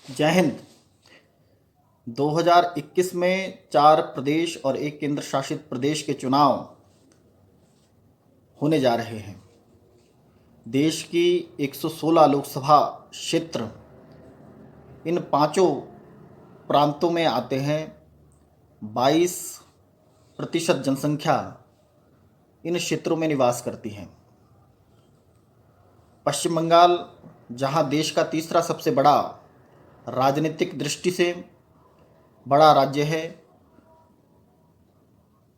जय हिंद। 2021 में 4 प्रदेश और एक केंद्र शासित प्रदेश के चुनाव होने जा रहे हैं। देश की 116 लोकसभा क्षेत्र इन पांचों प्रांतों में आते हैं। 22% जनसंख्या इन क्षेत्रों में निवास करती है। पश्चिम बंगाल, जहां देश का तीसरा सबसे बड़ा राजनीतिक दृष्टि से बड़ा राज्य है,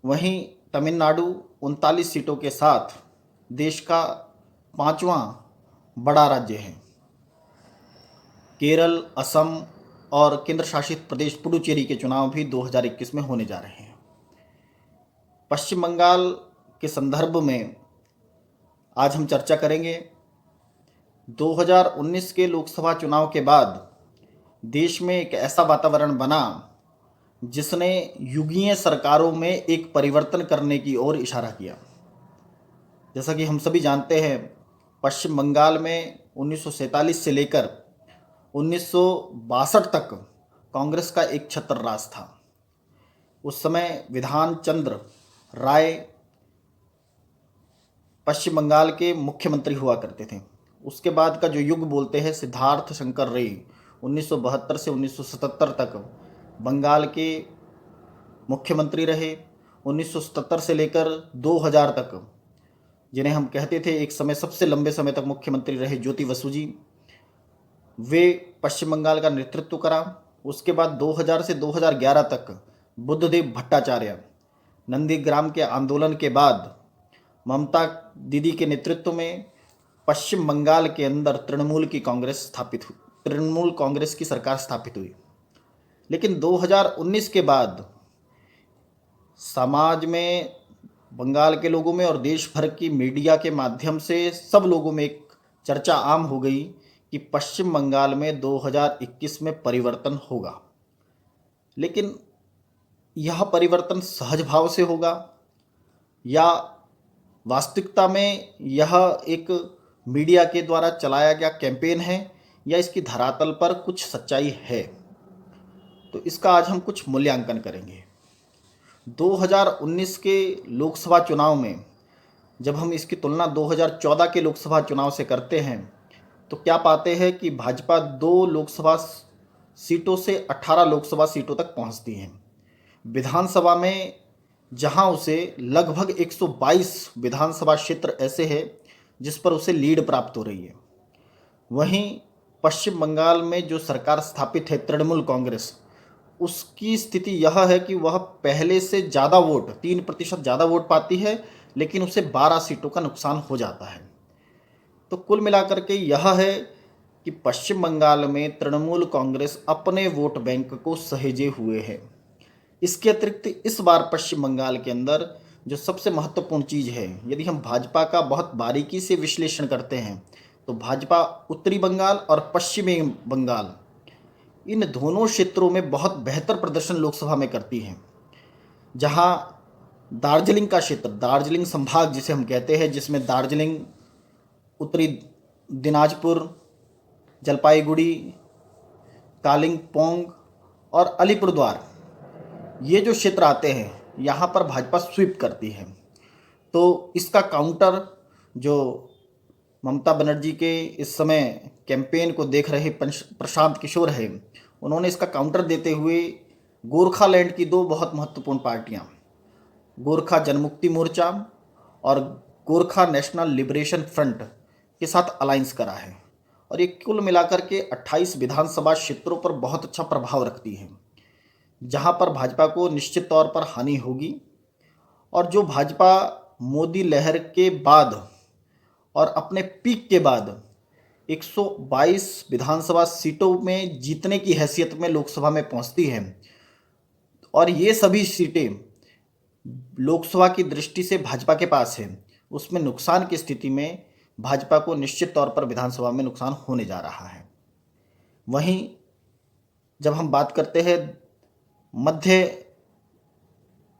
वहीं तमिलनाडु 39 सीटों के साथ देश का पांचवा बड़ा राज्य है। केरल, असम और केंद्र शासित प्रदेश पुडुचेरी के चुनाव भी 2021 में होने जा रहे हैं। पश्चिम बंगाल के संदर्भ में आज हम चर्चा करेंगे। 2019 के लोकसभा चुनाव के बाद देश में एक ऐसा वातावरण बना जिसने युगीय सरकारों में एक परिवर्तन करने की ओर इशारा किया। जैसा कि हम सभी जानते हैं, पश्चिम बंगाल में 1947 से लेकर 1962 तक कांग्रेस का एक छत्र राज था। उस समय विधान चंद्र राय पश्चिम बंगाल के मुख्यमंत्री हुआ करते थे। उसके बाद का जो युग बोलते हैं, सिद्धार्थ शंकर रे 1972 से 1977 तक बंगाल के मुख्यमंत्री रहे। 1977 से लेकर 2000 तक, जिन्हें हम कहते थे एक समय सबसे लंबे समय तक मुख्यमंत्री रहे, ज्योति बसु जी, वे पश्चिम बंगाल का नेतृत्व करा। उसके बाद 2000 से 2011 तक बुद्धदेव भट्टाचार्य, नंदीग्राम के आंदोलन के बाद ममता दीदी के नेतृत्व में पश्चिम बंगाल के अंदर तृणमूल कांग्रेस की सरकार स्थापित हुई। लेकिन 2019 के बाद समाज में, बंगाल के लोगों में और देश भर की मीडिया के माध्यम से सब लोगों में एक चर्चा आम हो गई कि पश्चिम बंगाल में 2021 में परिवर्तन होगा। लेकिन यह परिवर्तन सहज भाव से होगा या वास्तविकता में यह एक मीडिया के द्वारा चलाया गया कैंपेन है, या इसकी धरातल पर कुछ सच्चाई है? तो इसका आज हम कुछ मूल्यांकन करेंगे। 2019 के लोकसभा चुनाव में जब हम इसकी तुलना 2014 के लोकसभा चुनाव से करते हैं तो क्या पाते हैं कि भाजपा 2 लोकसभा सीटों से 18 लोकसभा सीटों तक पहुंचती है। विधानसभा में जहां उसे लगभग 122 विधानसभा क्षेत्र ऐसे हैं जिस पर उसे लीड प्राप्त हो रही है। वहीं पश्चिम बंगाल में जो सरकार स्थापित है तृणमूल कांग्रेस, उसकी स्थिति यह है कि वह पहले से ज़्यादा वोट, 3% ज़्यादा वोट पाती है, लेकिन उसे 12 सीटों का नुकसान हो जाता है। तो कुल मिलाकर के यह है कि पश्चिम बंगाल में तृणमूल कांग्रेस अपने वोट बैंक को सहेजे हुए है। इसके अतिरिक्त इस बार पश्चिम बंगाल के अंदर जो सबसे महत्वपूर्ण चीज़ है, यदि हम भाजपा का बहुत बारीकी से विश्लेषण करते हैं तो भाजपा उत्तरी बंगाल और पश्चिमी बंगाल, इन दोनों क्षेत्रों में बहुत बेहतर प्रदर्शन लोकसभा में करती है। जहां दार्जिलिंग का क्षेत्र, दार्जिलिंग संभाग जिसे हम कहते हैं, जिसमें दार्जिलिंग, उत्तरी दिनाजपुर, जलपाईगुड़ी, कालिम्पोंग और अलीपुरद्वार, ये जो क्षेत्र आते हैं, यहाँ पर भाजपा स्वीप करती है। तो इसका काउंटर जो ममता बनर्जी के इस समय कैंपेन को देख रहे प्रशांत किशोर है, उन्होंने इसका काउंटर देते हुए गोरखालैंड की 2 बहुत महत्वपूर्ण पार्टियां, गोरखा जनमुक्ति मोर्चा और गोरखा नेशनल लिबरेशन फ्रंट के साथ अलायंस करा है। और ये कुल मिलाकर के 28 विधानसभा क्षेत्रों पर बहुत अच्छा प्रभाव रखती है, जहां पर भाजपा को निश्चित तौर पर हानि होगी। और जो भाजपा मोदी लहर के बाद और अपने पीक के बाद 122 विधानसभा सीटों में जीतने की हैसियत में लोकसभा में पहुंचती है, और ये सभी सीटें लोकसभा की दृष्टि से भाजपा के पास है, उसमें नुकसान की स्थिति में भाजपा को निश्चित तौर पर विधानसभा में नुकसान होने जा रहा है। वहीं जब हम बात करते हैं मध्य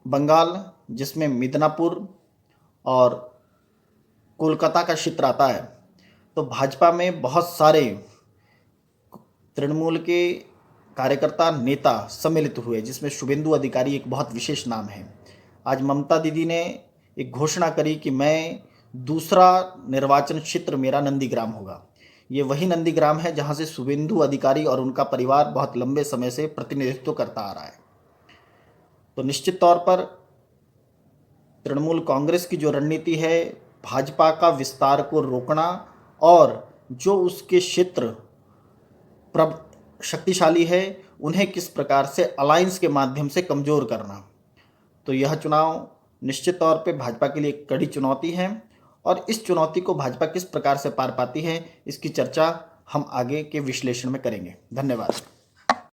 बंगाल, जिसमें मिदनापुर और कोलकाता का क्षेत्र आता है, तो भाजपा में बहुत सारे तृणमूल के कार्यकर्ता नेता सम्मिलित हुए, जिसमें शुभेंदु अधिकारी एक बहुत विशेष नाम है। आज ममता दीदी ने एक घोषणा करी कि मैं दूसरा निर्वाचन क्षेत्र मेरा नंदीग्राम होगा। ये वही नंदीग्राम है जहां से शुभेंदु अधिकारी और उनका परिवार बहुत लंबे समय से प्रतिनिधित्व करता आ रहा है। तो निश्चित तौर पर तृणमूल कांग्रेस की जो रणनीति है, भाजपा का विस्तार को रोकना और जो उसके क्षेत्र शक्तिशाली है उन्हें किस प्रकार से अलायंस के माध्यम से कमज़ोर करना। तो यह चुनाव निश्चित तौर पे भाजपा के लिए एक कड़ी चुनौती है और इस चुनौती को भाजपा किस प्रकार से पार पाती है, इसकी चर्चा हम आगे के विश्लेषण में करेंगे। धन्यवाद।